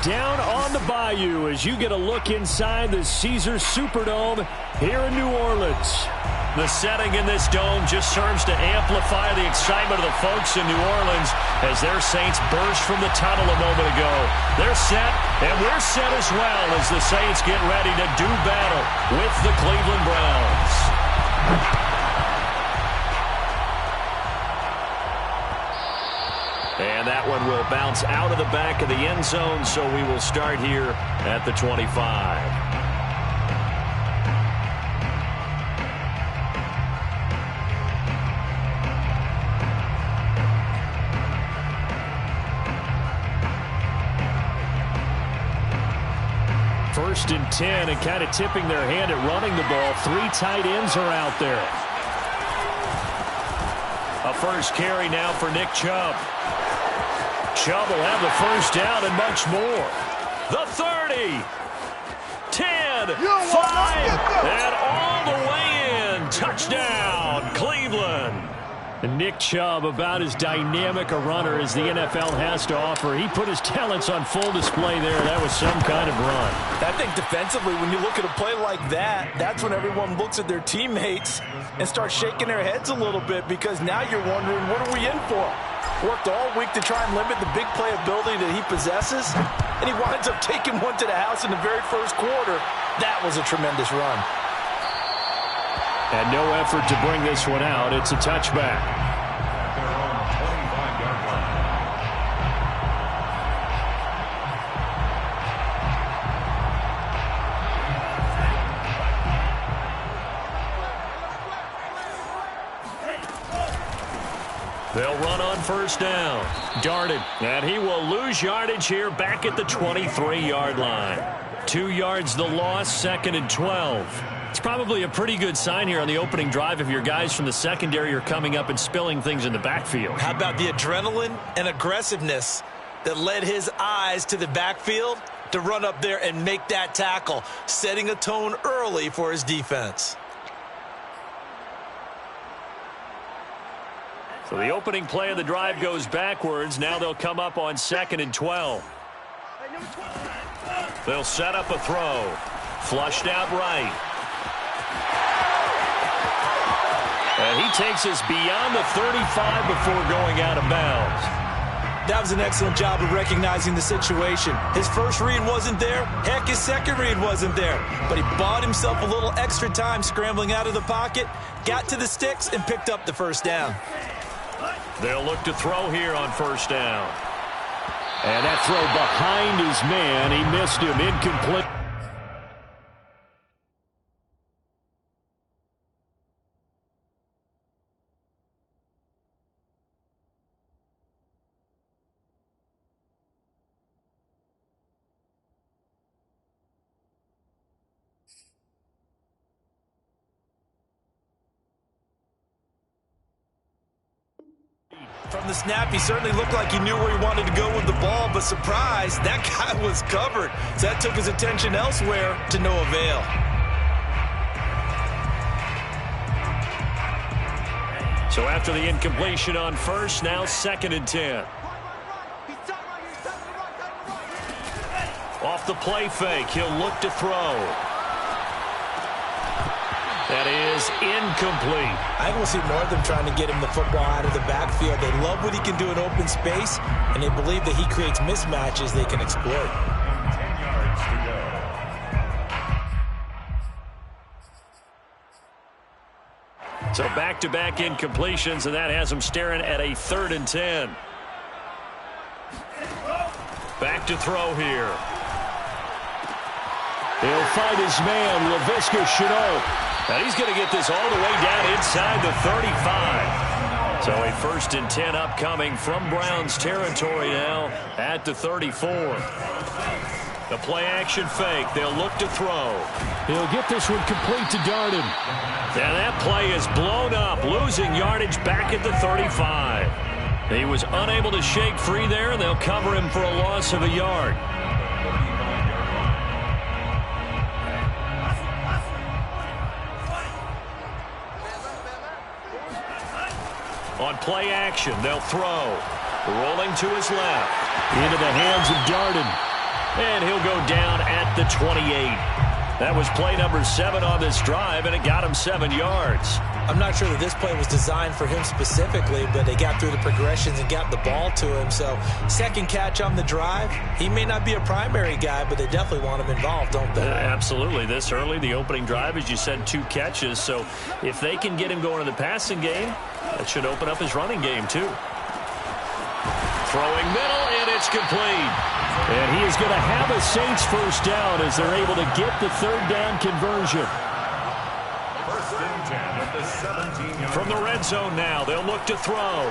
down on the Bayou as you get a look inside the Caesars Superdome here in New Orleans. The setting in this dome just serves to amplify the excitement of the folks in New Orleans as their Saints burst from the tunnel a moment ago. They're set, and we're set as well as the Saints get ready to do battle with the Cleveland Browns. And that one will bounce out of the back of the end zone, so we will start here at the 25. First and 10, and kind of tipping their hand at running the ball. 3 tight ends are out there. A first carry now for Nick Chubb. Chubb will have the first down and much more. The 30, 10, 5, and all the way in. Touchdown, Cleveland. And Nick Chubb, about as dynamic a runner as the NFL has to offer. He put his talents on full display there. That was some kind of run. I think defensively, when you look at a play like that, that's when everyone looks at their teammates and starts shaking their heads a little bit, because now you're wondering, what are we in for? Worked all week to try and limit the big play ability that he possesses, and he winds up taking one to the house in the very first quarter. That was a tremendous run. And no effort to bring this one out. It's a touchback. They'll run on first down. Darted, and he will lose yardage here back at the 23-yard line. 2 yards the loss, 2nd and 12. It's probably a pretty good sign here on the opening drive if your guys from the secondary are coming up and spilling things in the backfield. How about the adrenaline and aggressiveness that led his eyes to the backfield to run up there and make that tackle, setting a tone early for his defense. So the opening play of the drive goes backwards. Now they'll come up on 2nd and 12. They'll set up a throw. Flushed out right. And he takes us beyond the 35 before going out of bounds. That was an excellent job of recognizing the situation. His first read wasn't there. Heck, his second read wasn't there. But he bought himself a little extra time scrambling out of the pocket, got to the sticks, and picked up the first down. They'll look to throw here on first down. And that throw behind his man. He missed him. Incomplete. From the snap, he certainly looked like he knew where he wanted to go with the ball, but surprise, that guy was covered. So that took his attention elsewhere to no avail. So after the incompletion on first, now 2nd and 10. Off the play fake, he'll look to throw. That is incomplete. I think we'll see more of them trying to get him the football out of the backfield. They love what he can do in open space, and they believe that he creates mismatches they can exploit. 10 yards to go. So back-to-back incompletions, and that has him staring at a 3rd and 10. Back to throw here. He'll find his man, Laviska Shenault. And he's going to get this all the way down inside the 35. So a 1st and 10 upcoming from Browns territory now at the 34. The play-action fake. They'll look to throw. He'll get this one complete to Darden. And that play is blown up, losing yardage back at the 35. He was unable to shake free there, and they'll cover him for a loss of a yard. On play action, they'll throw. Rolling to his left. Into the hands of Darden. And he'll go down at the 28. That was play number 7 on this drive, and it got him 7 yards. I'm not sure that this play was designed for him specifically, but they got through the progressions and got the ball to him. So second catch on the drive. He may not be a primary guy, but they definitely want him involved, don't they? Absolutely. This early, the opening drive, as you said, 2 catches. So if they can get him going in the passing game, that should open up his running game too. Throwing middle, and it's complete. And he is going to have a Saints first down as they're able to get the third down conversion. First and 10 at the 17-yard. From the red zone now, they'll look to throw.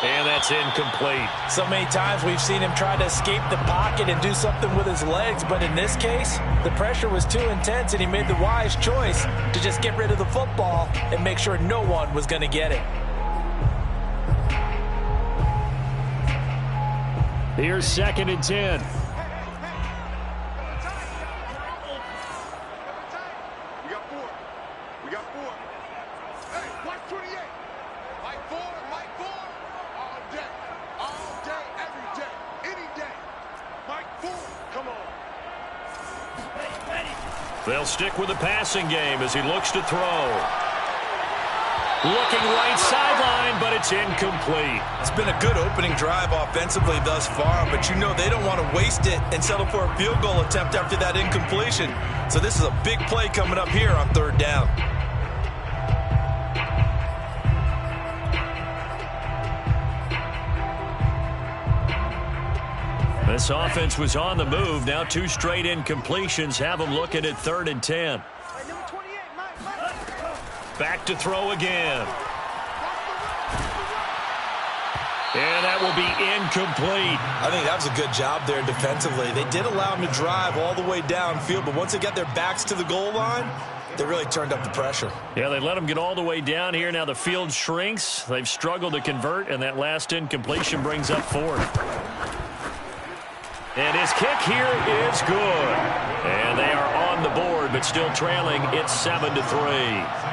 And that's incomplete. So many times we've seen him try to escape the pocket and do something with his legs, but in this case, the pressure was too intense and he made the wise choice to just get rid of the football and make sure no one was going to get it. Here's 2nd and 10. We got 4. We got 4. Hey, watch 28. Mike 4, Mike 4. All day. All day, every day. Any day. Mike 4. Come on. They'll stick with the passing game as he looks to throw. Looking right sideline, but it's incomplete. It's been a good opening drive offensively thus far, but you know they don't want to waste it and settle for a field goal attempt after that incompletion. So this is a big play coming up here on 3rd down. This offense was on the move. Now 2 straight incompletions have them looking at 3rd and 10. Back to throw again. And that will be incomplete. I think that was a good job there defensively. They did allow him to drive all the way downfield, but once they got their backs to the goal line, they really turned up the pressure. Yeah, they let him get all the way down here. Now the field shrinks. They've struggled to convert, and that last incompletion brings up 4th. And his kick here is good. And they are on the board, but still trailing. It's 7-3.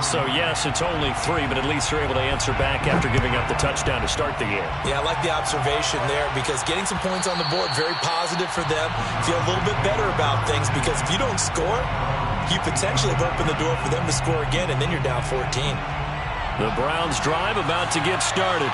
So, yes, it's only 3, but at least they're able to answer back after giving up the touchdown to start the game. Yeah, I like the observation there because getting some points on the board, very positive for them. Feel a little bit better about things because if you don't score, you potentially have opened the door for them to score again, and then you're down 14. The Browns drive about to get started.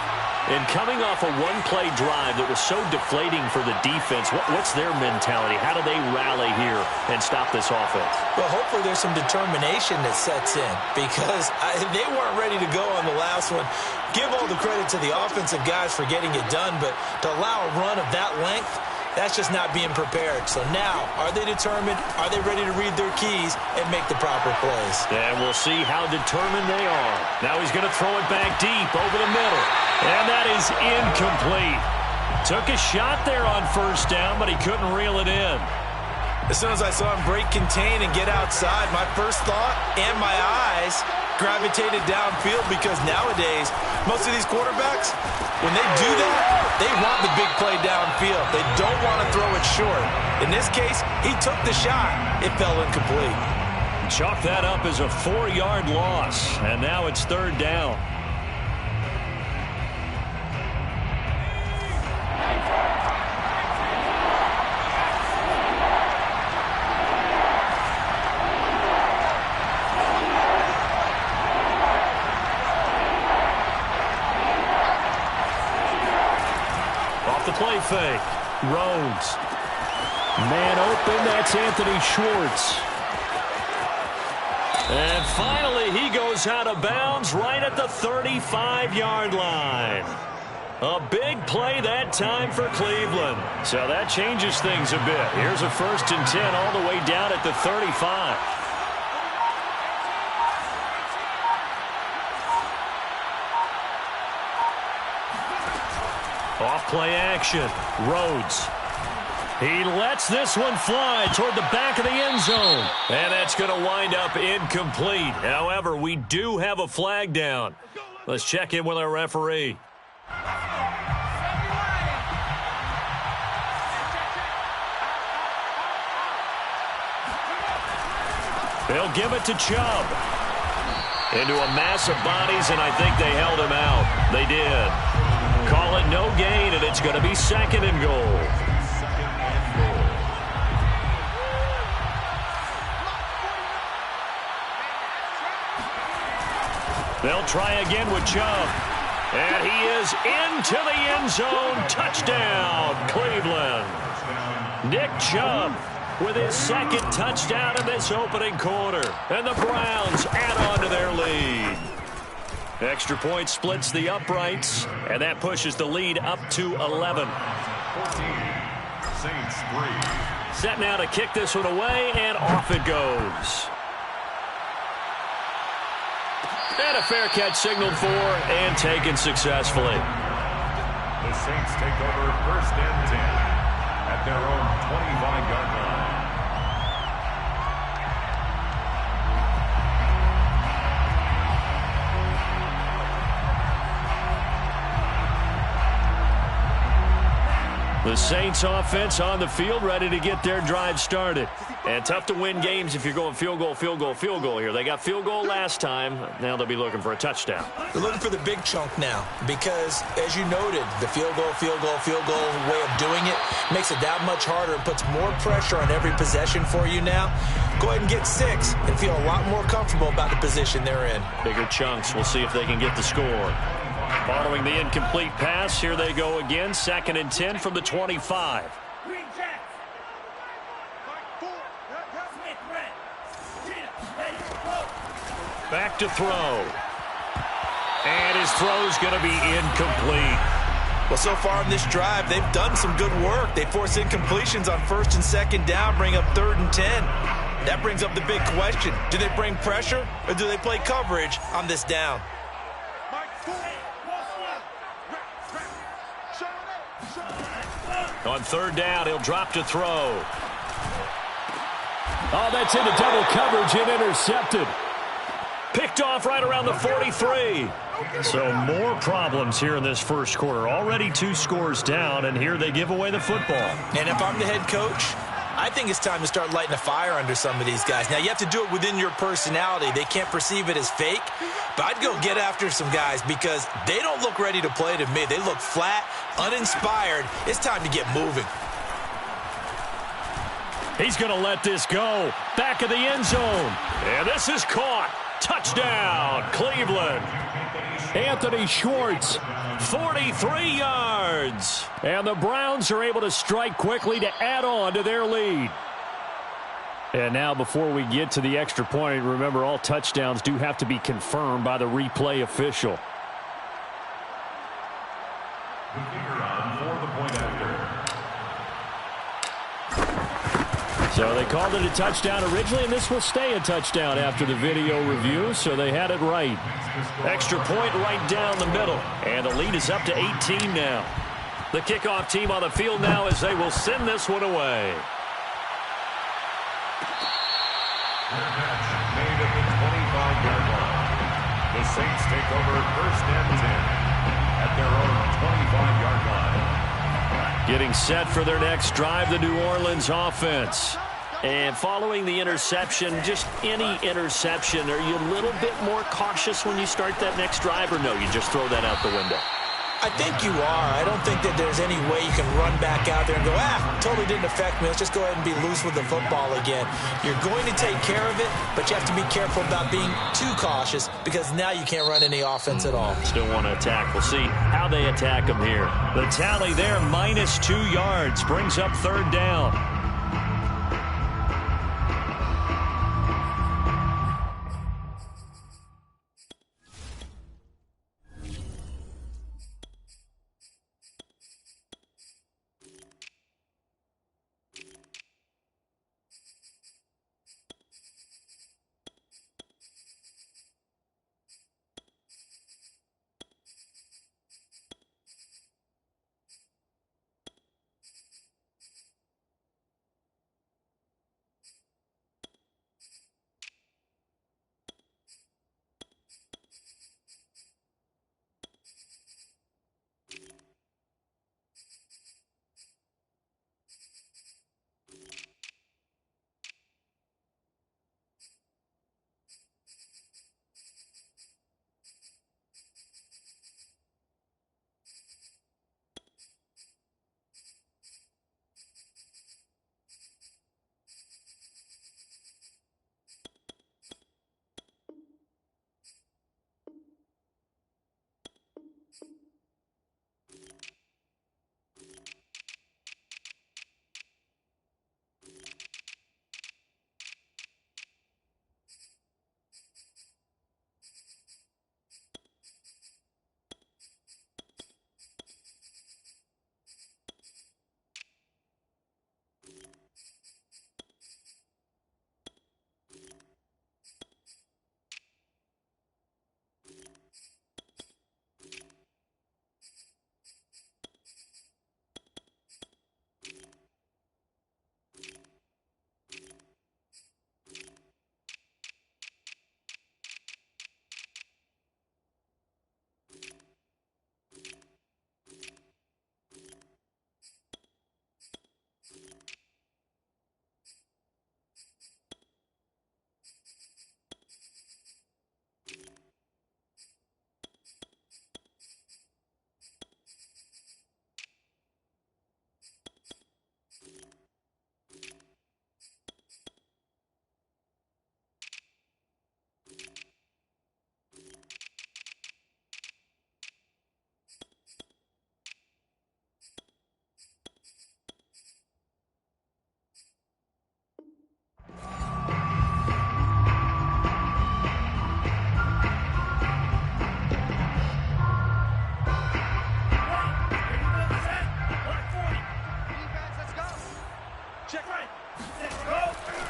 And coming off a one-play drive that was so deflating for the defense, what's their mentality? How do they rally here and stop this offense? Well, hopefully there's some determination that sets in because they weren't ready to go on the last one. Give all the credit to the offensive guys for getting it done, but to allow a run of that length, that's just not being prepared. So now, are they determined? Are they ready to read their keys and make the proper plays? And we'll see how determined they are. Now he's going to throw it back deep over the middle. And that is incomplete. Took a shot there on 1st down, but he couldn't reel it in. As soon as I saw him break contain and get outside, my first thought and my eyes gravitated downfield because nowadays, most of these quarterbacks, when they do that, they want the big play downfield. They don't want to throw it short. In this case, he took the shot. It fell incomplete. Chalk that up as a 4-yard loss, and now it's 3rd down. The play fake. Rhodes. Man open. That's Anthony Schwartz. And finally, he goes out of bounds right at the 35-yard line. A big play that time for Cleveland. So that changes things a bit. Here's a 1st and 10 all the way down at the 35. Off play action. Rhodes. He lets this one fly toward the back of the end zone. And that's going to wind up incomplete. However, we do have a flag down. Let's check in with our referee. They'll give it to Chubb. Into a mass of bodies, and I think they held him out. They did. call it no gain, and it's going to be 2nd and goal. They'll try again with Chubb. And he is into the end zone. Touchdown, Cleveland. Nick Chubb with his 2nd touchdown in this opening quarter. And the Browns add on to their lead. Extra point splits the uprights, and that pushes the lead up to 11. 14, Saints 3. Set now to kick this one away, and off it goes. And a fair catch signaled for and taken successfully. The Saints take over 1st and 10 at their own 25-yard line. The Saints offense on the field, ready to get their drive started. And tough to win games if you're going field goal, field goal, field goal here. They got field goal last time. Now they'll be looking for a touchdown. They're looking for the big chunk now because, as you noted, the field goal way of doing it makes it that much harder and puts more pressure on every possession for you now. Go ahead and get 6 and feel a lot more comfortable about the position they're in. Bigger chunks. We'll see if they can get the score. Following the incomplete pass, here they go again. 2nd and 10 from the 25. Back to throw. And his throw's going to be incomplete. Well, so far in this drive, they've done some good work. They force incompletions on 1st and 2nd down, bring up 3rd and 10. That brings up the big question. Do they bring pressure or do they play coverage on this down? On 3rd down, he'll drop to throw. Oh, that's into double coverage and intercepted. Picked off right around the 43. So more problems here in this first quarter. Already 2 scores down, and here they give away the football. And if I'm the head coach, I think it's time to start lighting a fire under some of these guys. Now, you have to do it within your personality. They can't perceive it as fake. But I'd go get after some guys because they don't look ready to play to me. They look flat, uninspired. It's time to get moving. He's going to let this go. Back of the end zone. And this is caught. Touchdown, Cleveland. Anthony Schwartz, 43 yards. And the Browns are able to strike quickly to add on to their lead. And now before we get to the extra point, remember all touchdowns do have to be confirmed by the replay official. The kicker on for the point after. So they called it a touchdown originally, and this will stay a touchdown after the video review, so they had it right. Extra point right down the middle, and the lead is up to 18 now. The kickoff team on the field now as they will send this one away. Made at the 25-yard line. The Saints take over 1st and 10 at their own 25-yard line. Getting set for their next drive, the New Orleans offense. And following the interception, just any interception, are you a little bit more cautious when you start that next drive, or no, you just throw that out the window? I think you are. I don't think that there's any way you can run back out there and go, totally didn't affect me. Let's just go ahead and be loose with the football again. You're going to take care of it, but you have to be careful about being too cautious because now you can't run any offense at all. Still want to attack. We'll see how they attack them here. The tally there, -2 yards, brings up 3rd down.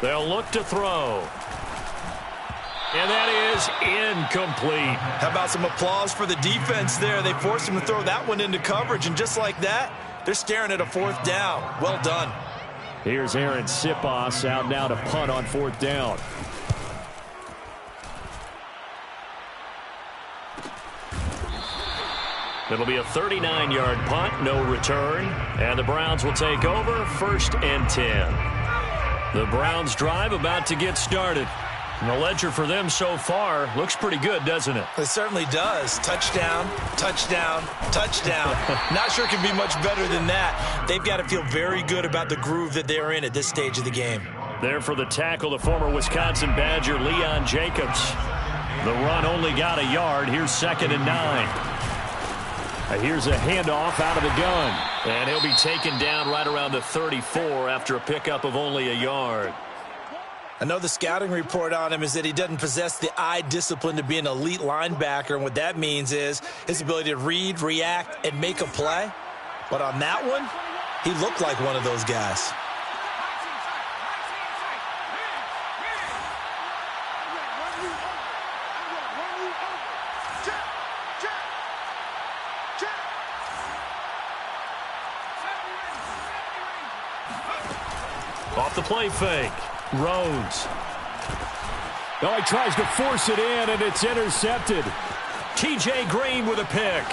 They'll look to throw. And that is incomplete. How about some applause for the defense there? They forced him to throw that one into coverage, and just like that, they're staring at a 4th down. Well done. Here's Aaron Siposs out now to punt on 4th down. It'll be a 39-yard punt, no return. And the Browns will take over, 1st and 10. The Browns drive about to get started. And the ledger for them so far looks pretty good, doesn't it? It certainly does. Touchdown, touchdown, touchdown. Not sure it can be much better than that. They've got to feel very good about the groove that they're in at this stage of the game. There for the tackle, the former Wisconsin Badger, Leon Jacobs. The run only got a yard. Here's 2nd and 9. Here's a handoff out of the gun. And he'll be taken down right around the 34 after a pickup of only a yard. I know the scouting report on him is that he doesn't possess the eye discipline to be an elite linebacker, and what that means is his ability to read, react, and make a play. But on that one, he looked like one of those guys. Off the play fake. Rhodes. Oh, he tries to force it in, and it's intercepted. T.J. Green with a pick.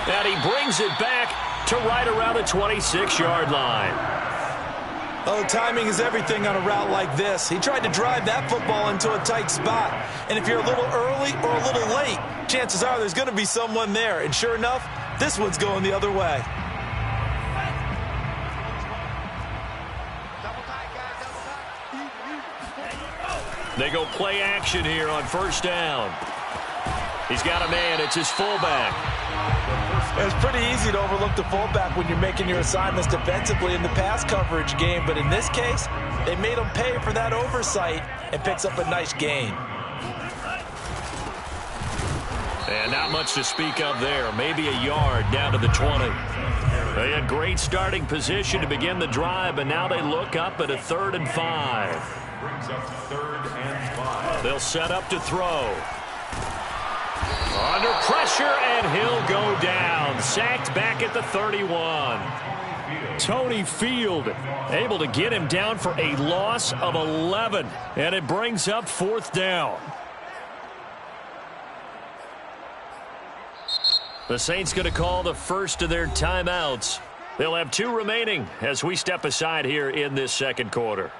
And he brings it back to right around the 26-yard line. Oh, timing is everything on a route like this. He tried to drive that football into a tight spot. And if you're a little early or a little late, chances are there's going to be someone there. And sure enough, this one's going the other way. They go play action here on 1st down. He's got a man. It's his fullback. It's pretty easy to overlook the fullback when you're making your assignments defensively in the pass coverage game. But in this case, they made him pay for that oversight and picks up a nice gain. And not much to speak of there. Maybe a yard down to the 20. They had great starting position to begin the drive, and now they look up at a 3rd and 5. Brings up 3rd and 5. They'll set up to throw. Under pressure, and he'll go down. Sacked back at the 31. Tony Field able to get him down for a loss of 11. And it brings up 4th down. The Saints going to call the first of their timeouts. They'll have 2 remaining as we step aside here in this 2nd quarter.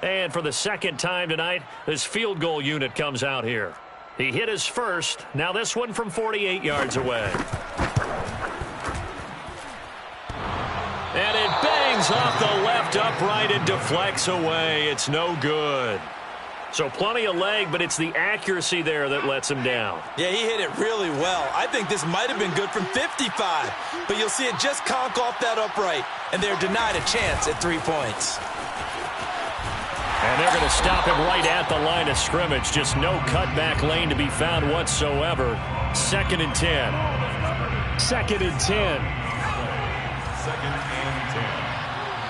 And for the 2nd time tonight, this field goal unit comes out here. He hit his first. Now this one from 48 yards away. And it bangs off the left upright and deflects away. It's no good. So plenty of leg, but it's the accuracy there that lets him down. Yeah, he hit it really well. I think this might have been good from 55. But you'll see it just conk off that upright. And they're denied a chance at 3 points. And they're going to stop him right at the line of scrimmage. Just no cutback lane to be found whatsoever. 2nd and 10. 2nd and 10. 2nd and 10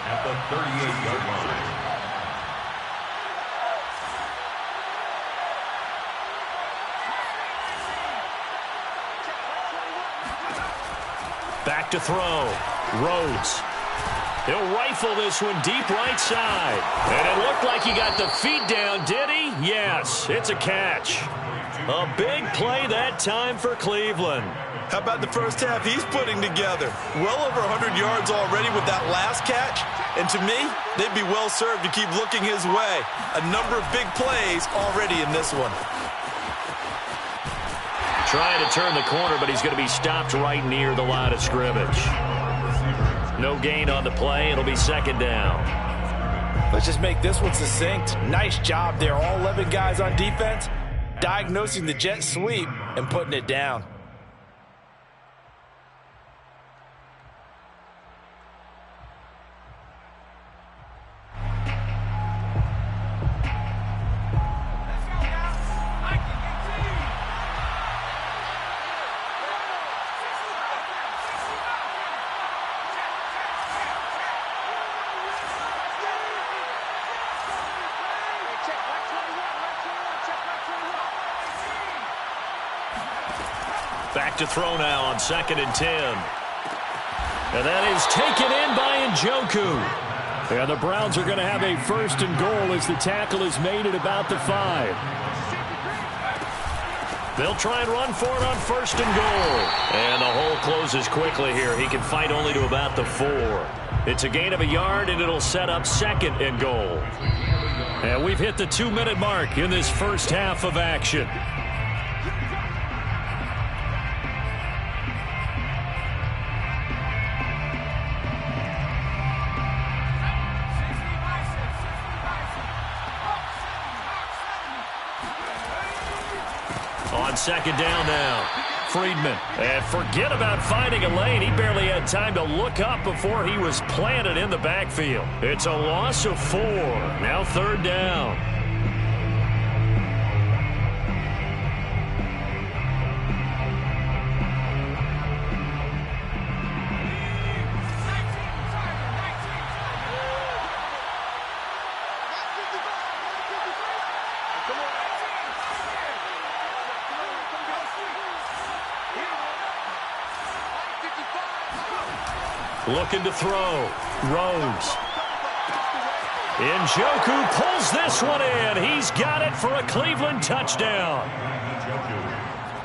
at the 38-yard line. Back to throw. Rhodes. He'll rifle this one deep right side. And it looked like he got the feet down, did he? Yes, it's a catch. A big play that time for Cleveland. How about the first half he's putting together? Well over 100 yards already with that last catch. And to me, they'd be well served to keep looking his way. A number of big plays already in this one. Trying to turn the corner, but he's going to be stopped right near the line of scrimmage. No gain on the play. It'll be 2nd down. Let's just make this one succinct. Nice job there. All 11 guys on defense diagnosing the jet sweep and putting it down. Back to throw now on 2nd and 10. And that is taken in by Njoku. And the Browns are going to have a 1st and goal as the tackle is made at about the 5. They'll try and run for it on 1st and goal. And the hole closes quickly here. He can fight only to about the 4. It's a gain of a yard, and it'll set up 2nd and goal. And we've hit the 2-minute mark in this first half of action. On 2nd down now, Freedman. And forget about finding a lane. He barely had time to look up before he was planted in the backfield. It's a loss of 4. Now 3rd down. Looking to throw. Rhodes. Njoku pulls this one in. He's got it for a Cleveland touchdown.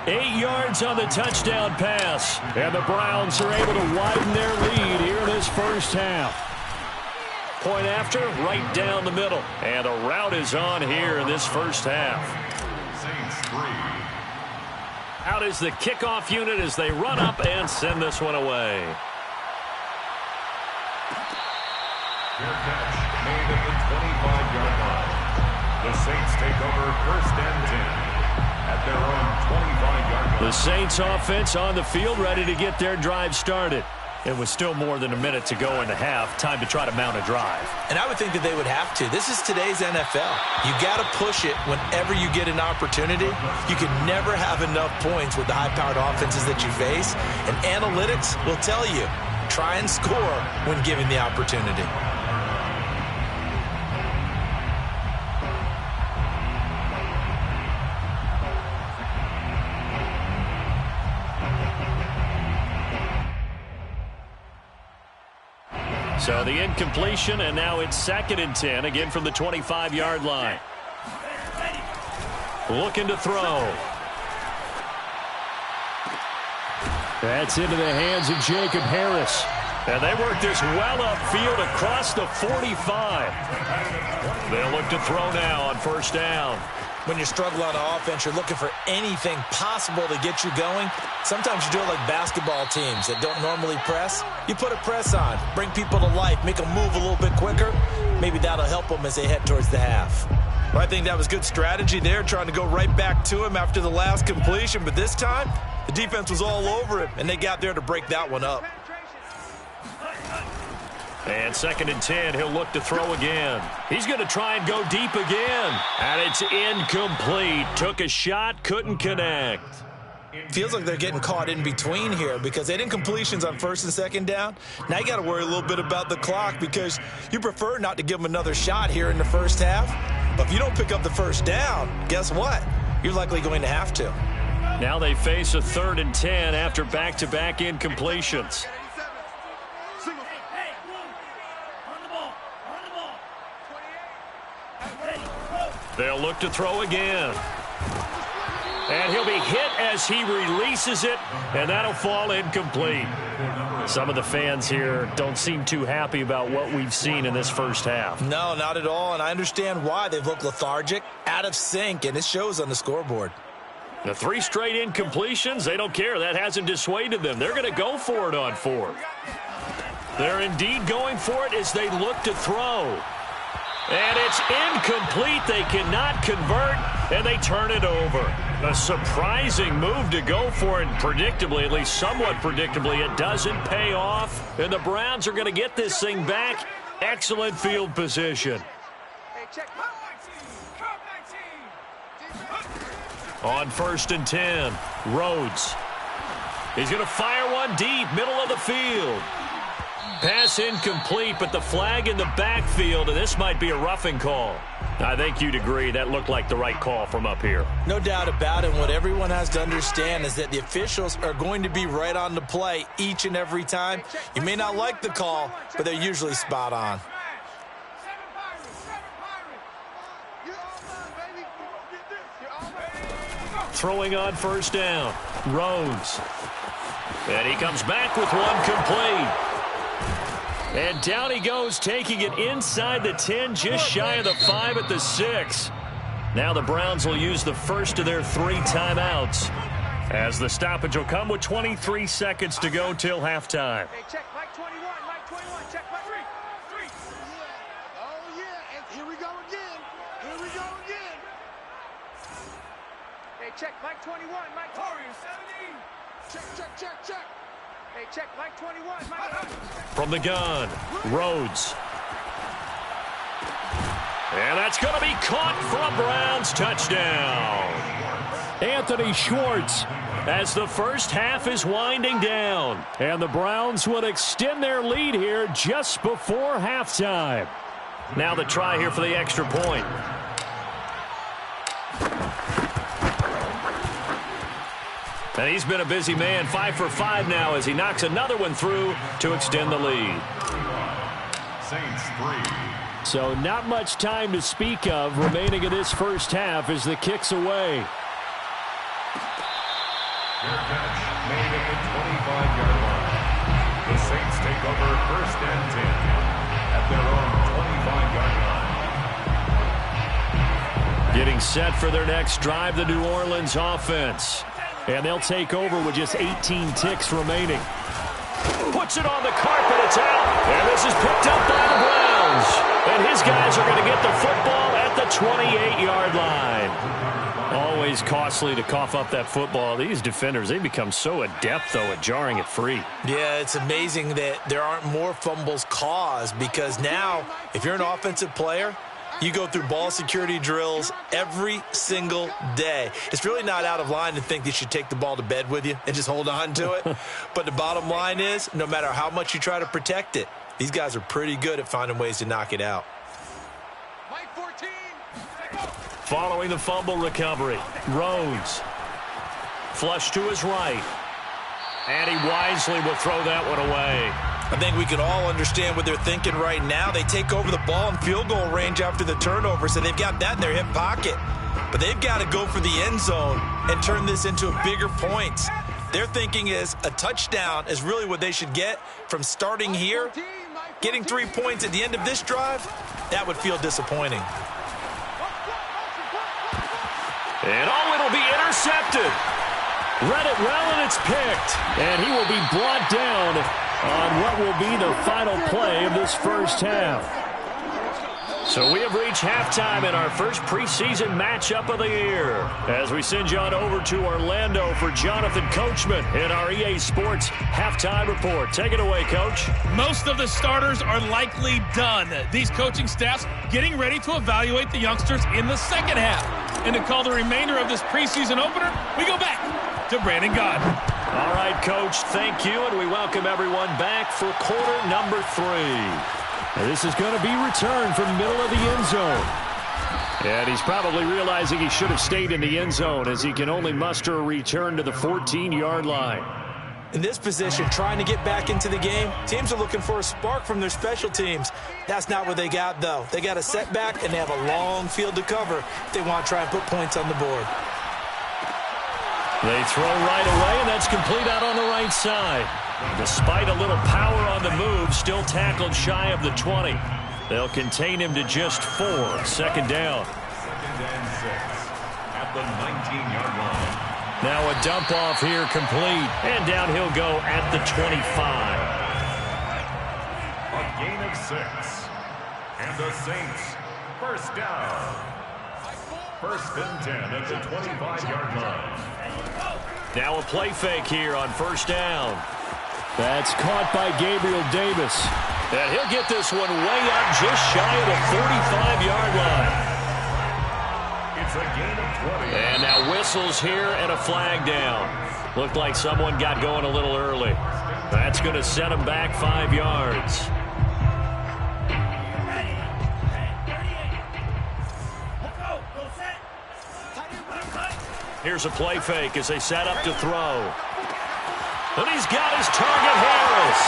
8 yards on the touchdown pass. And the Browns are able to widen their lead here in this first half. Point after, right down the middle. And the route is on here in this first half. Saints 3. Out is the kickoff unit as they run up and send this one away. Fair catch made at the 25-yard line. The Saints take over 1st and 10 at their own 25-yard line. The Saints offense on the field ready to get their drive started. It was still more than a minute to go in the half. Time to try to mount a drive. And I would think that they would have to. This is today's NFL. You got to push it whenever you get an opportunity. You can never have enough points with the high-powered offenses that you face. And analytics will tell you, try and score when given the opportunity. So the incompletion, and now it's 2nd and 10, again from the 25-yard line. Looking to throw. That's into the hands of Jacob Harris. And they work this well upfield across the 45. They'll look to throw now on 1st down. When you struggle on offense, you're looking for anything possible to get you going. Sometimes you do it like basketball teams that don't normally press. You put a press on, bring people to life, make them move a little bit quicker. Maybe that'll help them as they head towards the half. Well, I think that was good strategy there, trying to go right back to him after the last completion. But this time, the defense was all over him, and they got there to break that one up. And 2nd and 10, he'll look to throw again. He's going to try and go deep again. And it's incomplete. Took a shot, couldn't connect. Feels like they're getting caught in between here because they did incompletions on 1st and 2nd down. Now you got to worry a little bit about the clock because you prefer not to give them another shot here in the first half. But if you don't pick up the 1st down, guess what? You're likely going to have to. Now they face a 3rd and 10 after back-to-back incompletions. They'll look to throw again. And he'll be hit as he releases it, and that'll fall incomplete. Some of the fans here don't seem too happy about what we've seen in this first half. No, not at all, and I understand why. They've looked lethargic, out of sync, and it shows on the scoreboard. The 3 straight incompletions, they don't care. That hasn't dissuaded them. They're going to go for it on 4th. They're indeed going for it as they look to throw. And it's incomplete. They cannot convert, and they turn it over. A surprising move to go for it, and predictably, at least somewhat predictably, it doesn't pay off. And the Browns are going to get this thing back. Excellent field position. On 1st and 10, Rhodes. He's going to fire one deep, middle of the field. Pass incomplete, but the flag in the backfield, and this might be a roughing call. I think you'd agree that looked like the right call from up here. No doubt about it. What everyone has to understand is that the officials are going to be right on the play each and every time. You may not like the call, but they're usually spot on. Throwing on first down, Rhodes. And he comes back with one complete. And down he goes, taking it inside the 10, just shy of the 5 at the 6. Now the Browns will use the first of their 3 timeouts, as the stoppage will come with 23 seconds to go till halftime. Hey, check Mike 21, Mike 21, check Mike 3. Oh, yeah, and here we go again. Here we go again. Hey, check Mike 21, Mike 17. Check. Hey, check Mike 21, Mike 20. From the gun, Rhodes. And that's going to be caught for a Browns touchdown. Anthony Schwartz, as the first half is winding down. And the Browns will extend their lead here just before halftime. Now the try here for the extra point. And he's been a busy man, 5 for 5 now as he knocks another one through to extend the lead. Saints 3. So not much time to speak of remaining in this first half as the kick's away. Fair catch made at the 25-yard line. The Saints take over first and 10 at their own 25-yard line. Getting set for their next drive, the New Orleans offense. And they'll take over with just 18 ticks remaining. Puts it on the carpet, it's out. And this is picked up by the Browns. And his guys are going to get the football at the 28-yard line. Always costly to cough up that football. These defenders, they become so adept, though, at jarring it free. Yeah, it's amazing that there aren't more fumbles caused, because now, if you're an offensive player, you go through ball security drills every single day. It's really not out of line to think you should take the ball to bed with you and just hold on to it. But the bottom line is, no matter how much you try to protect it, these guys are pretty good at finding ways to knock it out. Mike 14. Following the fumble recovery, Rhodes. Flush to his right. And he wisely will throw that one away. I think we can all understand what they're thinking right now. They take over the ball in field goal range after the turnover, so they've got that in their hip pocket. But they've got to go for the end zone and turn this into a bigger point. Their thinking is a touchdown is really what they should get from starting here. Getting 3 points at the end of this drive, that would feel disappointing. And it'll be intercepted. Read it well, and it's picked. And he will be brought down on what will be the final play of this first half. So we have reached halftime in our first preseason matchup of the year, as we send you on over to Orlando for Jonathan Coachman in our EA Sports Halftime Report. Take it away, Coach. Most of the starters are likely done. These coaching staffs getting ready to evaluate the youngsters in the second half. And to call the remainder of this preseason opener, we go back to Brandon Gaudin. All right, Coach, thank you, and we welcome everyone back for quarter number 3. And this is going to be returned from the middle of the end zone. And he's probably realizing he should have stayed in the end zone, as he can only muster a return to the 14-yard line. In this position, trying to get back into the game, teams are looking for a spark from their special teams. That's not what they got, though. They got a setback, and they have a long field to cover if they want to try and put points on the board. They throw right away, and that's complete out on the right side. Despite a little power on the move, still tackled shy of the 20. They'll contain him to just 4. Second down. Second and 6 at the 19-yard line. Now a dump off here complete. And down he'll go at the 25. A gain of 6. And the Saints, first down. First and 10 at the 25-yard line. Now a play fake here on first down. That's caught by Gabriel Davis. And he'll get this one way up just shy of the 45-yard line. It's a gain of 20. And now whistles here and a flag down. Looked like someone got going a little early. That's going to set him back 5 yards. Here's a play fake as they set up to throw. And he's got his target, Harris.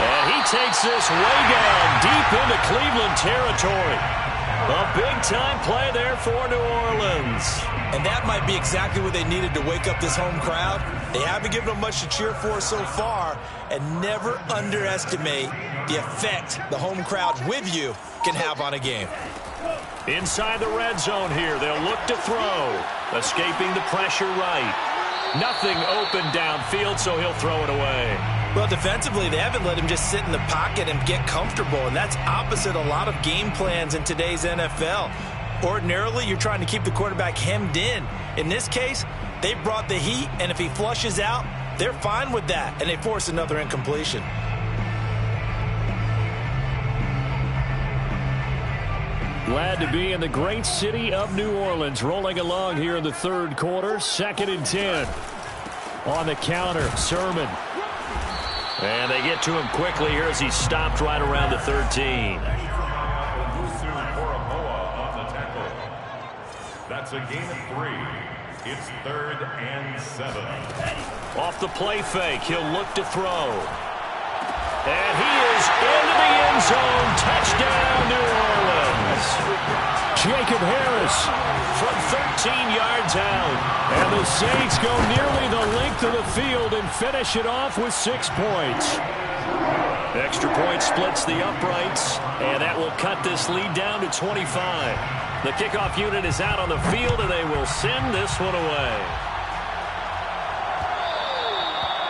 And he takes this way down deep into Cleveland territory. A big-time play there for New Orleans. And that might be exactly what they needed to wake up this home crowd. They haven't given them much to cheer for so far, and never underestimate the effect the home crowd with you can have on a game. Inside the red zone here, they'll look to throw. Escaping the pressure right. Nothing open downfield, so he'll throw it away. Well, defensively, they haven't let him just sit in the pocket and get comfortable, and that's opposite a lot of game plans in today's NFL. Ordinarily, you're trying to keep the quarterback hemmed in. In this case, they brought the heat, and if he flushes out, they're fine with that, and they force another incompletion. Glad to be in the great city of New Orleans, rolling along here in the third quarter. 2nd and 10. On the counter, Sermon. And they get to him quickly here as he's stopped right around the 13. That's a gain of 3. It's 3rd and 7. Off the play fake, he'll look to throw. And he is into the end zone. Touchdown, New Orleans. Jacob Harris from 13 yards out. And the Saints go nearly the length of the field and finish it off with 6 points. Extra point splits the uprights, and that will cut this lead down to 25. The kickoff unit is out on the field, and they will send this one away.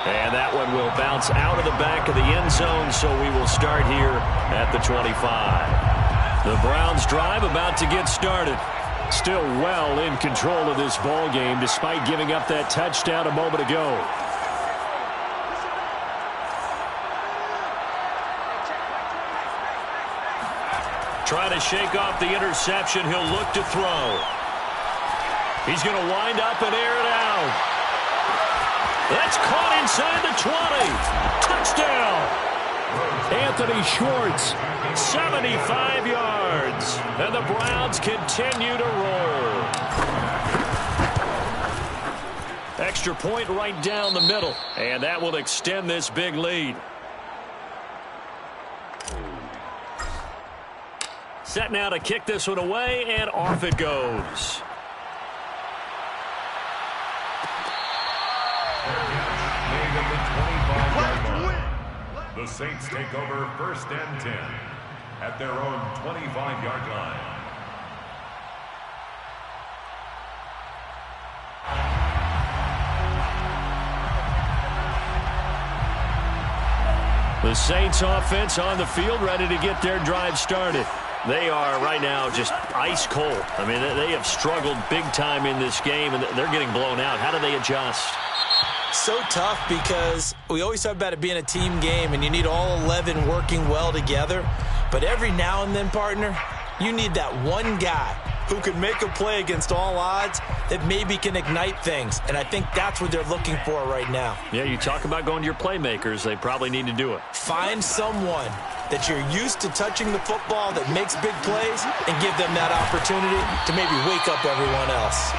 And that one will bounce out of the back of the end zone, so we will start here at the 25. The Browns drive about to get started. Still well in control of this ball game despite giving up that touchdown a moment ago. Trying to shake off the interception. He'll look to throw. He's going to wind up and air it out. That's caught inside the 20. Touchdown. Anthony Schwartz, 75 yards. And the Browns continue to roll. Extra point right down the middle. And that will extend this big lead. Set now to kick this one away, and off it goes. The Saints take over 1st and 10 at their own 25-yard line. The Saints offense on the field, ready to get their drive started. They are right now just ice cold. I mean, they have struggled big time in this game, and they're getting blown out. How do they adjust? So tough because we always talk about it being a team game, and you need all 11 working well together. But every now and then, partner, you need that one guy who can make a play against all odds that maybe can ignite things. And I think that's what they're looking for right now. Yeah, you talk about going to your playmakers. They probably need to do it. Find someone that you're used to touching the football that makes big plays and give them that opportunity to maybe wake up everyone else.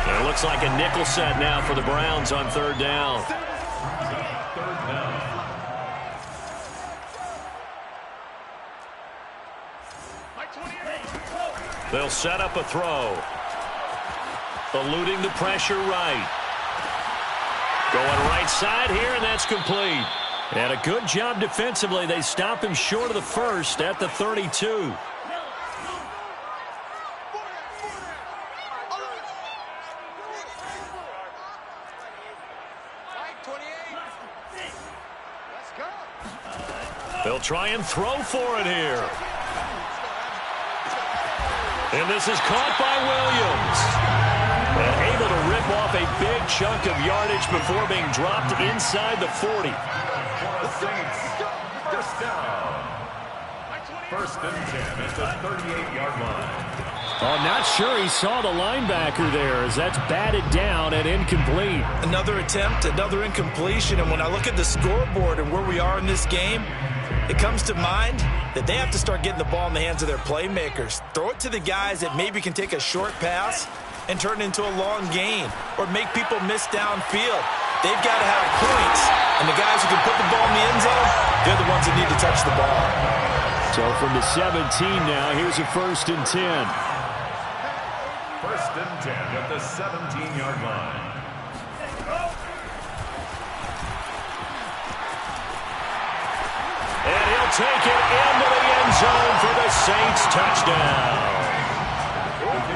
And it looks like a nickel set now for the Browns on 3rd down. They'll set up a throw. Eluding the pressure right. Going right side here, and that's complete. And a good job defensively. They stop him short of the first at the 32. They'll try and throw for it here. And this is caught by Williams. And able to rip off a big chunk of yardage before being dropped inside the 40. The Saints just down. 1st and 10 at the 38-yard line. Oh, not sure he saw the linebacker there as that's batted down and incomplete. Another attempt, another incompletion. And when I look at the scoreboard and where we are in this game, it comes to mind that they have to start getting the ball in the hands of their playmakers. Throw it to the guys that maybe can take a short pass and turn it into a long gain or make people miss downfield. They've got to have points, and the guys who can put the ball in the end zone, they're the ones that need to touch the ball. So from the 17 now, here's a 1st and 10. 1st and 10 at the 17-yard line. And he'll take it into the end zone for the Saints touchdown.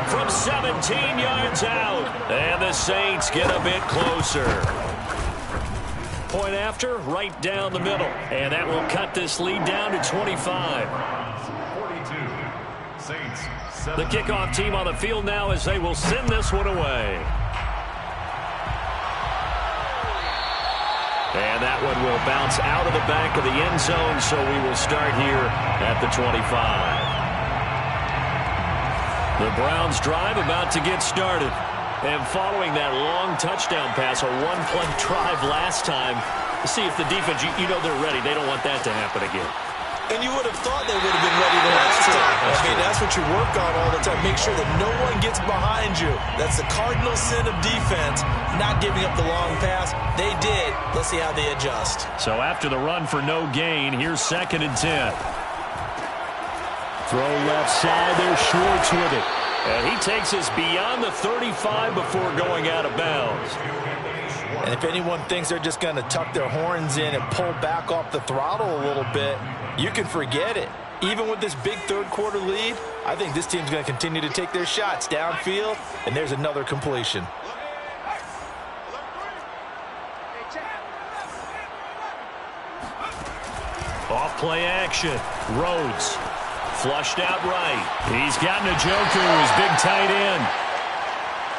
From 17 yards out, and the Saints get a bit closer. Point after, right down the middle, and that will cut this lead down to 25. 42, Saints, 7. The kickoff team on the field now as they will send this one away. And that one will bounce out of the back of the end zone, so we will start here at the 25. The Browns drive about to get started. And following that long touchdown pass, a one-play drive last time, to see if the defense, you know they're ready. They don't want that to happen again. And you would have thought they would have been ready the last time. That's what you work on all the time. Make sure that no one gets behind you. That's the cardinal sin of defense, not giving up the long pass. They did. Let's see how they adjust. So after the run for no gain, here's 2nd and 10. Throw left side, there's Schwartz with it. And he takes us beyond the 35 before going out of bounds. And if anyone thinks they're just going to tuck their horns in and pull back off the throttle a little bit, you can forget it. Even with this big third-quarter lead, I think this team's going to continue to take their shots downfield, and there's another completion. Off play action. Rhodes. Flushed out right. He's got Njoku, his big tight end.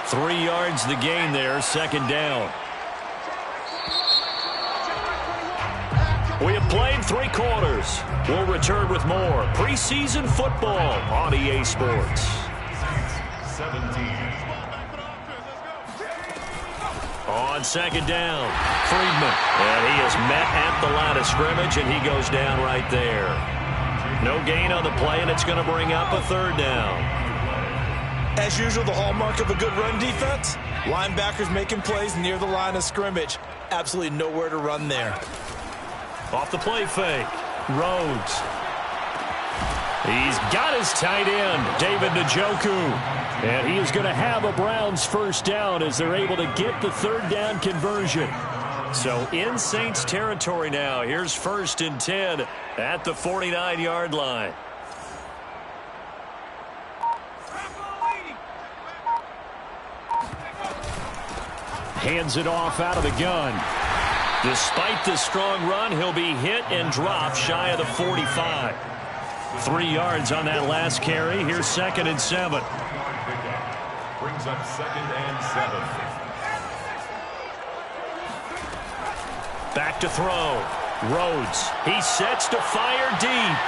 3 yards the gain there, 2nd down. We have played 3 quarters. We'll return with more preseason football on EA Sports. 17. On 2nd down, Friedman. And he is met at the line of scrimmage, and he goes down right there. No gain on the play, and it's going to bring up a 3rd down. As usual, the hallmark of a good run defense, linebackers making plays near the line of scrimmage. Absolutely nowhere to run there. Off the play fake, Rhodes. He's got his tight end, David Njoku. And he is going to have a Browns 1st down as they're able to get the 3rd down conversion. So in Saints territory now, here's 1st and 10 at the 49-yard line. Hands it off out of the gun. Despite the strong run, he'll be hit and dropped shy of the 45. 3 yards on that last carry. Here's 2nd and 7. Brings up 2nd and 7. Back to throw. Rhodes. He sets to fire deep.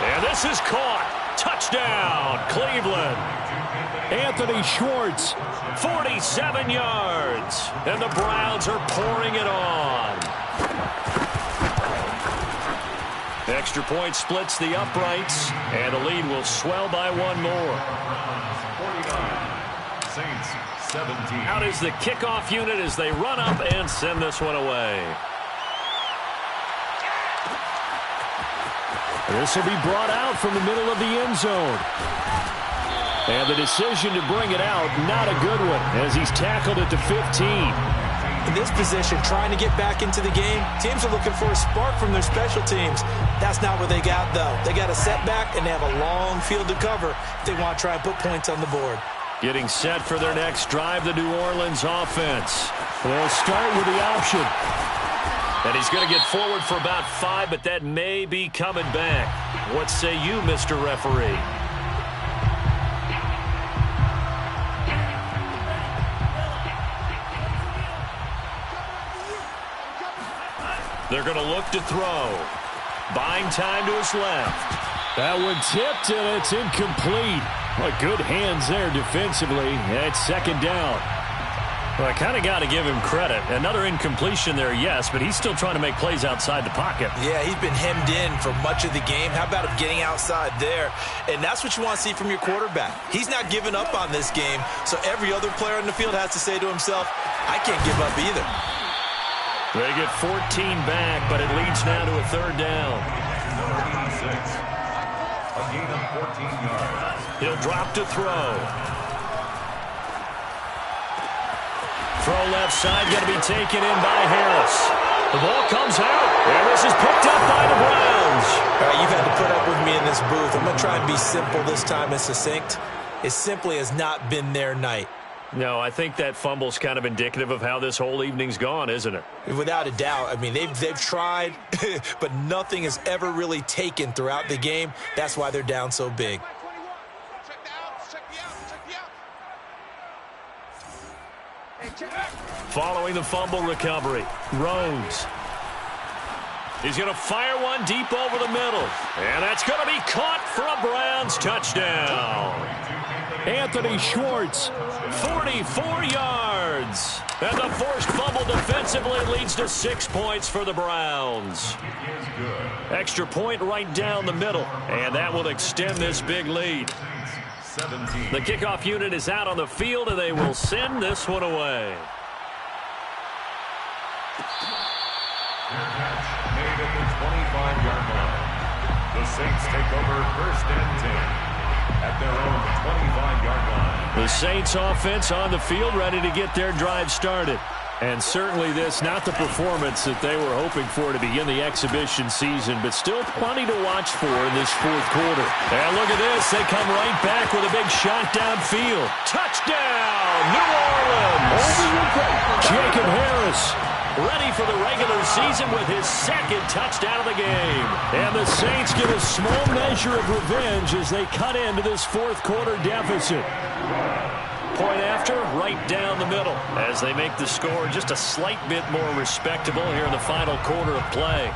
And this is caught. Touchdown, Cleveland. Anthony Schwartz, 47 yards. And the Browns are pouring it on. Extra point splits the uprights, and the lead will swell by 1 more. 49. Saints, 17. Out is the kickoff unit as they run up and send this one away. This will be brought out from the middle of the end zone. And the decision to bring it out, not a good one, as he's tackled at the 15. In this position, trying to get back into the game, teams are looking for a spark from their special teams. That's not what they got, though. They got a setback, and they have a long field to cover if they want to try and put points on the board. Getting set for their next drive, the New Orleans offense. They'll start with the option. And he's going to get forward for about 5, but that may be coming back. What say you, Mr. Referee? They're going to look to throw. Buying time to his left. That one tipped, and it's incomplete. Well, good hands there defensively. It's 2nd down. Well, I kind of got to give him credit. Another incompletion there, yes, but he's still trying to make plays outside the pocket. Yeah, he's been hemmed in for much of the game. How about him getting outside there? And that's what you want to see from your quarterback. He's not giving up on this game, so every other player in the field has to say to himself, I can't give up either. They get 14 back, but it leads now to a third down. Number 86. A gain of 14 yards. He'll drop to throw. Throw left side, going to be taken in by Harris. The ball comes out, and this is picked up by the Browns. All right, you've had to put up with me in this booth. I'm going to try and be simple this time and succinct. It simply has not been their night. No, I think that fumble's kind of indicative of how this whole evening's gone, isn't it? Without a doubt. I mean, they've tried, but nothing has ever really taken throughout the game. That's why they're down so big. Check the outs. Check the outs. Check the outs. Hey, check. Following the fumble recovery, Rhodes. He's going to fire one deep over the middle. And that's going to be caught for a Browns touchdown. Anthony Schwartz, 44 yards. And the forced fumble defensively leads to 6 points for the Browns. Extra point right down the middle. And that will extend this big lead. 17. The kickoff unit is out on the field, and they will send this one away. Made at the 25-yard line. The Saints take over first and 10 at their own 25-yard line. The Saints offense on the field, ready to get their drive started. And certainly this, not the performance that they were hoping for to begin the exhibition season, but still plenty to watch for in this fourth quarter. And look at this. They come right back with a big shot downfield. Touchdown, New Orleans! Jacob Harris ready for the regular season with his second touchdown of the game. And the Saints get a small measure of revenge as they cut into this fourth quarter deficit. Point after, right down the middle as they make the score just a slight bit more respectable here in the final quarter of play. Made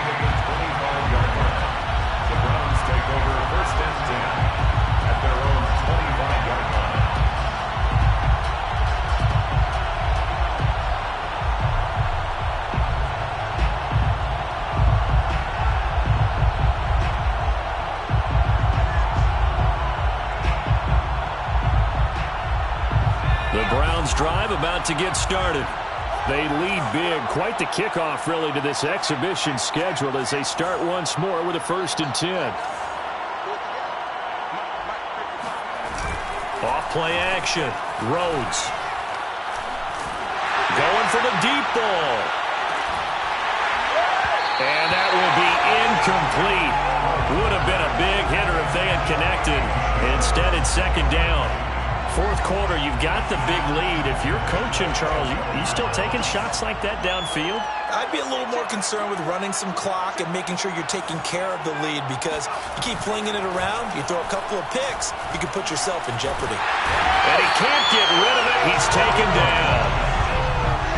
at the 25-yard line. The Browns take over first and 10 at their own 25-yard line. The Browns drive about to get started. They lead big. Quite the kickoff, really, to this exhibition schedule as they start once more with a first and 10. Off-play action. Rhodes. Going for the deep ball. And that will be incomplete. Would have been a big hitter if they had connected. Instead, it's second down. Fourth quarter, you've got the big lead. If you're coaching, Charles, you still taking shots like that downfield? I'd be a little more concerned with running some clock and making sure you're taking care of the lead, because you keep flinging it around, you throw a couple of picks, you can put yourself in jeopardy. And he can't get rid of it. He's taken down.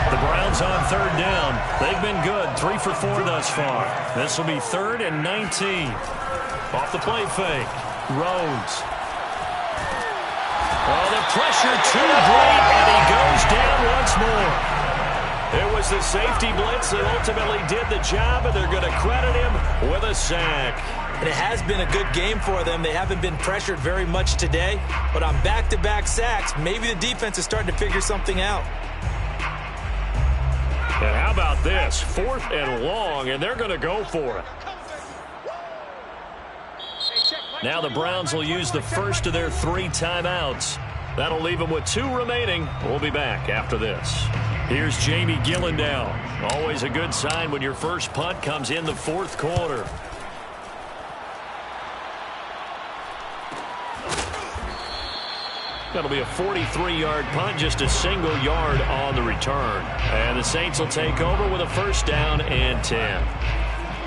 The Browns on third down. They've been good, 3 for 4 thus far. This will be 3rd and 19. Off the play fake. Rhodes. Oh, the pressure too great, and he goes down once more. It was the safety blitz that ultimately did the job, and they're going to credit him with a sack. And it has been a good game for them. They haven't been pressured very much today, but on back-to-back sacks, maybe the defense is starting to figure something out. And how about this? 4th and long, and they're going to go for it. Now the Browns will use the first of their 3 timeouts. That'll leave them with 2 remaining. We'll be back after this. Here's Jamie Gillendow. Always a good sign when your first punt comes in the fourth quarter. That'll be a 43-yard punt, just a single yard on the return. And the Saints will take over with a first down and 10.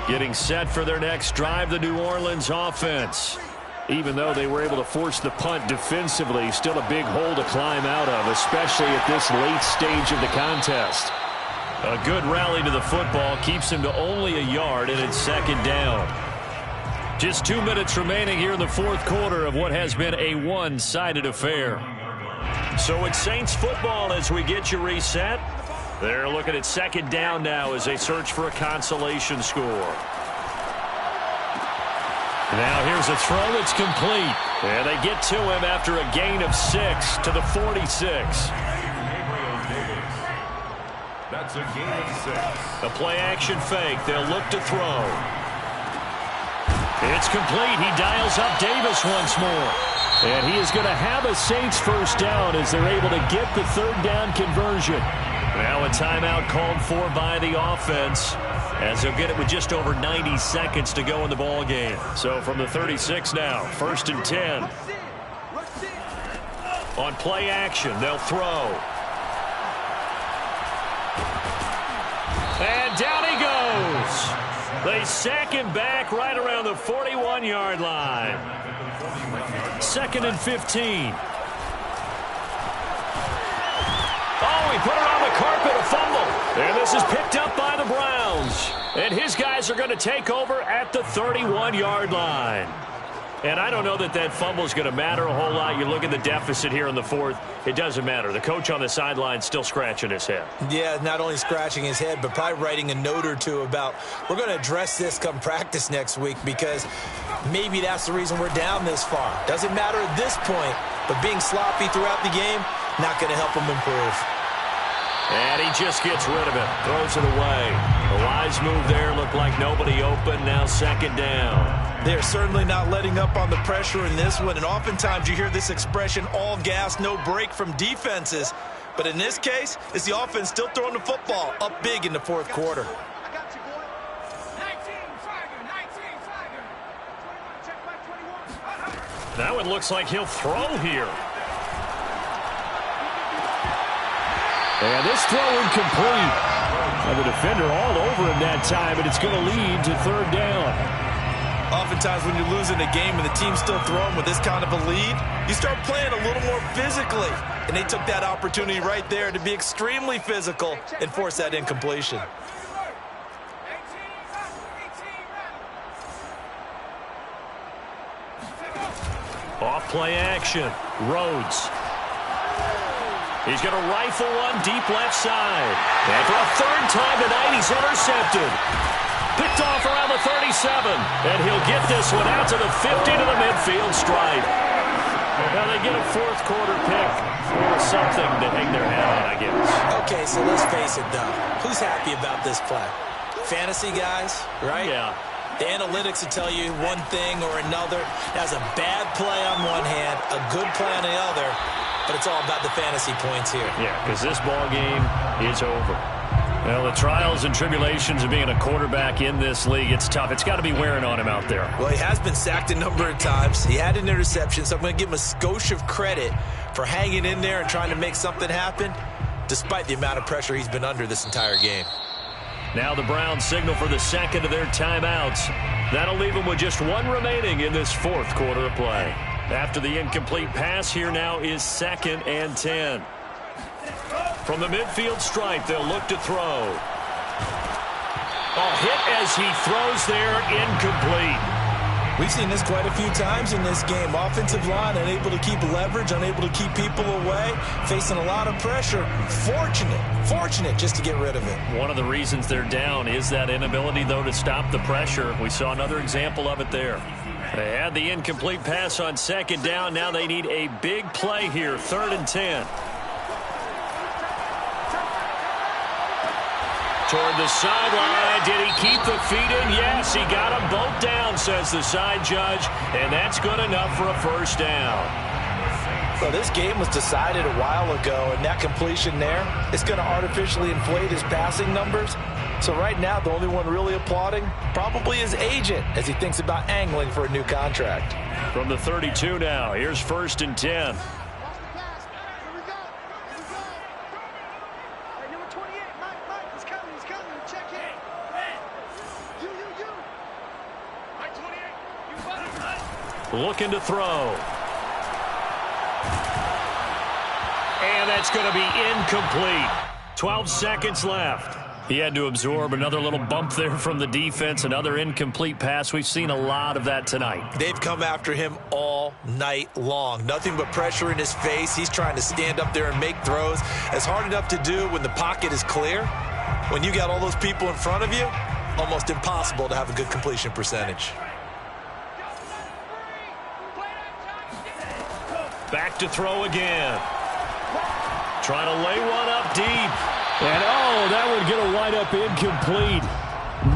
Getting set for their next drive, the New Orleans offense. Even though they were able to force the punt defensively, still a big hole to climb out of, especially at this late stage of the contest. A good rally to the football keeps him to only a yard, and it's second down. Just 2 minutes remaining here in the fourth quarter of what has been a one-sided affair. So it's Saints football as we get you reset. They're looking at second down now as they search for a consolation score. Now here's a throw that's complete. And they get to him after a gain of 6 to the 46. That's a gain of 6. A play-action fake. They'll look to throw. It's complete. He dials up Davis once more. And he is going to have a Saints first down as they're able to get the third down conversion. Now a timeout called for by the offense as they'll get it with just over 90 seconds to go in the ball game. So from the 36 now, 1st and 10. On play action, they'll throw. And down he goes. They sack him back right around the 41-yard line. 2nd and 15. Oh, he put it on the carpet, a fumble. And this is picked up by the Browns. And his guys are going to take over at the 31-yard line. And I don't know that that fumble is going to matter a whole lot. You look at the deficit here in the fourth, it doesn't matter. The coach on the sideline still scratching his head. Yeah, not only scratching his head, but probably writing a note or two about we're going to address this come practice next week because maybe that's the reason we're down this far. Doesn't matter at this point, but being sloppy throughout the game, not going to help him improve. And he just gets rid of it, throws it away. A wise move there, looked like nobody open, now second down. They're certainly not letting up on the pressure in this one, and oftentimes you hear this expression, all gas, no break from defenses. But in this case, it's the offense still throwing the football up big in the fourth quarter. Now it looks like he'll throw here. And this throw incomplete. And the defender all over him that time, and it's going to lead to third down. Oftentimes when you're losing a game and the team's still throwing with this kind of a lead, you start playing a little more physically. And they took that opportunity right there to be extremely physical and force that incompletion. Off play action. Rhodes. He's going to rifle one deep left side. And for a third time tonight, he's intercepted. Picked off around the 37. And he'll get this one out to the 50 to the midfield stripe. Now they get a fourth quarter pick. Something to hang their hat on, I guess. Okay, so let's face it, though. Who's happy about this play? Fantasy guys, right? Yeah. The analytics will tell you one thing or another. That's a bad play on one hand, a good play on the other, but it's all about the fantasy points here. Yeah, because this ball game is over. Well, the trials and tribulations of being a quarterback in this league, it's tough. It's got to be wearing on him out there. Well, he has been sacked a number of times. He had an interception, so I'm going to give him a skosh of credit for hanging in there and trying to make something happen, despite the amount of pressure he's been under this entire game. Now the Browns signal for the second of their timeouts. That'll leave them with just one remaining in this fourth quarter of play. After the incomplete pass, here now is 2nd and 10. From the midfield stripe, they'll look to throw. A hit as he throws there, incomplete. We've seen this quite a few times in this game. Offensive line unable to keep leverage, unable to keep people away, facing a lot of pressure. Fortunate just to get rid of it. One of the reasons they're down is that inability, though, to stop the pressure. We saw another example of it there. They had the incomplete pass on second down. Now they need a big play here, 3rd and 10. Toward the sideline. Did he keep the feet in? Yes, he got them both down, says the side judge, and that's good enough for a first down. So this game was decided a while ago, and that completion there is going to artificially inflate his passing numbers. So right now, the only one really applauding probably his agent as he thinks about angling for a new contract. From the 32 now, here's 1st and 10. Looking to throw. And that's going to be incomplete. 12 seconds left. He had to absorb another little bump there from the defense, another incomplete pass. We've seen a lot of that tonight. They've come after him all night long. Nothing but pressure in his face. He's trying to stand up there and make throws. It's hard enough to do when the pocket is clear. When you got all those people in front of you, almost impossible to have a good completion percentage. Back to throw again. Trying to lay one up deep. And, oh, that would get a wind up incomplete.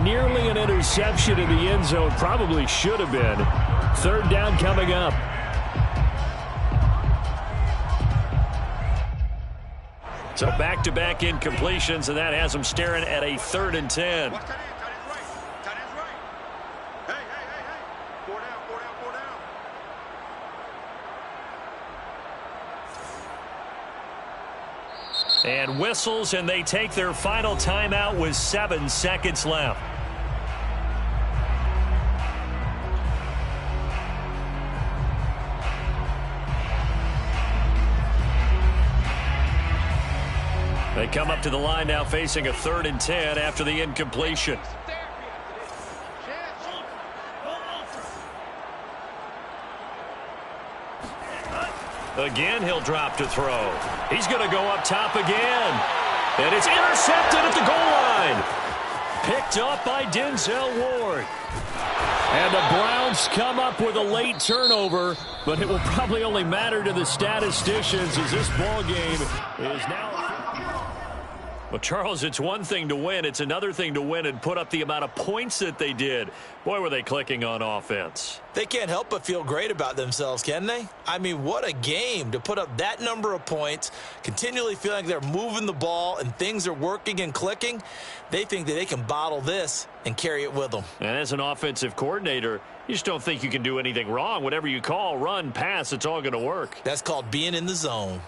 Nearly an interception in the end zone. Probably should have been. Third down coming up. So back-to-back incompletions, and that has them staring at a 3rd and 10. Watch that in. Tight end's right. Tight end's right. Hey. 4 down, 4 down, 4 down. And whistles, and they take their final timeout with 7 seconds left. They come up to the line now facing a 3rd and 10 after the incompletion. Again, he'll drop to throw. He's going to go up top again. And it's intercepted at the goal line. Picked up by Denzel Ward. And the Browns come up with a late turnover, but it will probably only matter to the statisticians as this ball game is now. Well, Charles, it's one thing to win. It's another thing to win and put up the amount of points that they did. Boy, were they clicking on offense. They can't help but feel great about themselves, can they? I mean, what a game to put up that number of points, continually feeling like they're moving the ball and things are working and clicking. They think that they can bottle this and carry it with them. And as an offensive coordinator, you just don't think you can do anything wrong. Whatever you call, run, pass, it's all going to work. That's called being in the zone.